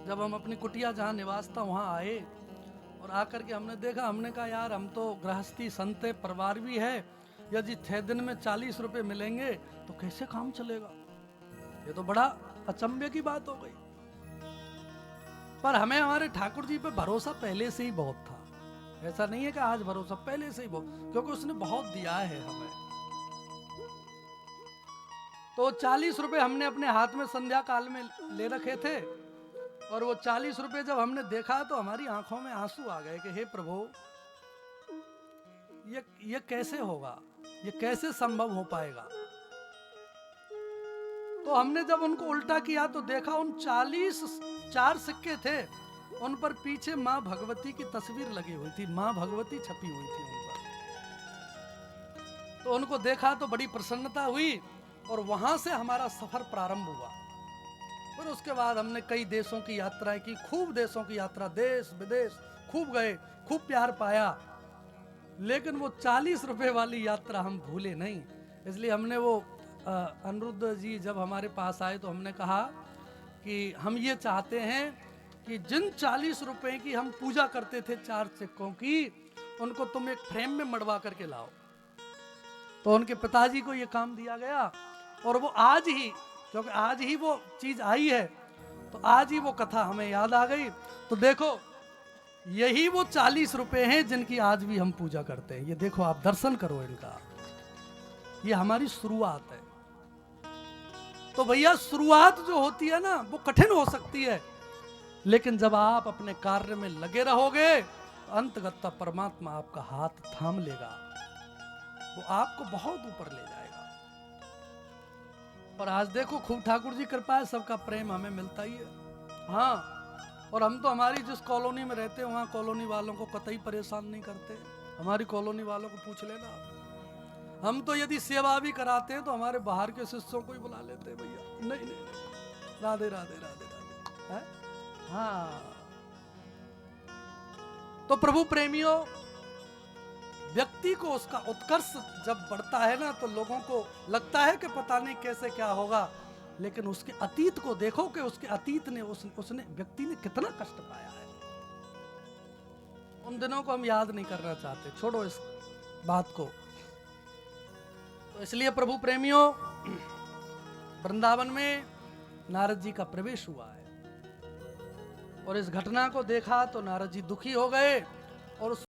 जब हम अपनी कुटिया जहाँ निवास था वहाँ आए और आकर के हमने देखा, हमने कहा यार हम तो गृहस्थी संते परिवार भी है, यदि 6 दिन में 40 रुपए मिलेंगे तो कैसे काम चलेगा? ये तो बड़ा अचंभे की बात हो गई। पर हमें हमारे ठाकुर जी पे भरोसा पहले से ही बहुत था। ऐसा नहीं है कि आज भरोसा, पहले से ही बहुत, क्योंकि उसने बहुत दिया है हमें। तो 40 रुपए हमने अपने हाथ में संध्या काल में ले रखे थे और वो 40 रुपए जब हमने देखा तो हमारी आंखों में आंसू आ गए कि हे प्रभु, ये कैसे होगा, ये कैसे संभव हो पाएगा? तो हमने जब उनको उल्टा किया तो देखा उन 4 सिक्के थे, उन पर पीछे मां भगवती की तस्वीर लगी हुई थी, मां भगवती छपी हुई थी उन पर। तो उनको देखा तो बड़ी प्रसन्नता हुई और वहां से हमारा सफर प्रारंभ हुआ। फिर उसके बाद हमने कई देशों की यात्राएं की, खूब देशों की यात्रा, देश विदेश खूब गए, खूब प्यार पाया, लेकिन वो 40 रुपए वाली यात्रा हम भूले नहीं। इसलिए हमने वो अनिरुद्ध जी जब हमारे पास आए तो हमने कहा कि हम ये चाहते हैं कि जिन 40 रुपए की हम पूजा करते थे 4 सिक्कों की, उनको तुम एक फ्रेम में मड़वा करके लाओ। तो उनके पिताजी को ये काम दिया गया और वो आज ही, क्योंकि आज ही वो चीज आई है, तो आज ही वो कथा हमें याद आ गई। तो देखो यही वो 40 रुपए हैं जिनकी आज भी हम पूजा करते हैं। ये देखो, आप दर्शन करो इनका, ये हमारी शुरुआत है। तो भैया शुरुआत जो होती है ना वो कठिन हो सकती है, लेकिन जब आप अपने कार्य में लगे रहोगे तो अंतगत्ता परमात्मा आपका हाथ थाम लेगा, वो आपको बहुत ऊपर ले जाएगा। और आज देखो खूब ठाकुर जी कृपा है, सबका प्रेम हमें मिलता ही है। हाँ, और हम तो हमारी जिस कॉलोनी में रहते हैं वहाँ कॉलोनी वालों को कतई परेशान नहीं करते। हमारी कॉलोनी वालों को पूछ लेना, हम तो यदि सेवा भी कराते हैं तो हमारे बाहर के शिष्यों को ही बुला लेते हैं। भैया नहीं नहीं, राधे राधे राधे राधे है? हाँ, तो प्रभु प्रेमियों, व्यक्ति को उसका उत्कर्ष जब बढ़ता है ना तो लोगों को लगता है कि पता नहीं कैसे क्या होगा, लेकिन उसके अतीत को देखो कि उसके अतीत ने उसने व्यक्ति ने कितना कष्ट पाया है। उन दिनों को हम याद नहीं करना चाहते, छोड़ो इस बात को। तो इसलिए प्रभु प्रेमियों, वृंदावन में नारद जी का प्रवेश हुआ है और इस घटना को देखा तो नारद जी दुखी हो गए और उस